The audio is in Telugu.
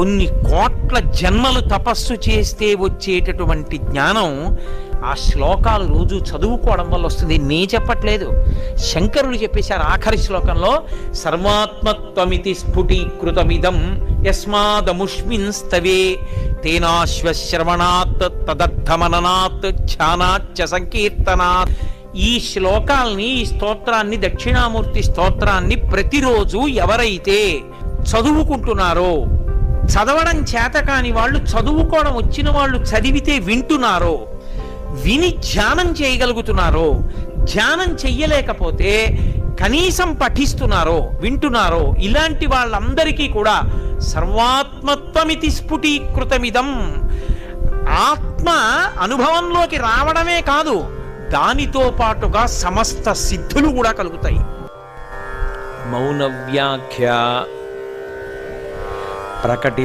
కొన్ని కోట్ల జన్మలు తపస్సు చేస్తే వచ్చేటటువంటి జ్ఞానం ఆ శ్లోకాలు రోజు చదువుకోవడం వల్ల వస్తుంది. నే చెప్పట్లేదు, శంకరులు చెప్పేశారు ఆఖరి శ్లోకంలో. సర్వాత్మత్వమితి స్ఫుటీకృతమిదం యస్మాదముష్మిన్ స్తవే తేనాశ్వశ్రవణాత్ తదర్థమననాత్ ధ్యానాచ్చ సంకీర్తనాత్. ఈ శ్లోకాల్ని, ఈ స్తోత్రాన్ని, దక్షిణామూర్తి స్తోత్రాన్ని ప్రతిరోజు ఎవరైతే చదువుకుంటున్నారో, చదవడం చేత కాని వాళ్ళు, చదువుకోవడం వచ్చిన వాళ్ళు చదివితే వింటున్నారో, విని ధ్యానం చేయగలుగుతున్నారో, ధ్యానం చెయ్యలేకపోతే కనీసం పఠిస్తున్నారో, వింటున్నారో, ఇలాంటి వాళ్ళందరికీ కూడా సర్వాత్మత్వమితి స్ఫుటీకృతమిదం, ఆత్మ అనుభవంలోకి రావడమే కాదు, దానితో పాటుగా సమస్త సిద్ధులు కూడా కలుగుతాయి. మౌన వ్యాఖ్య ప్రకటి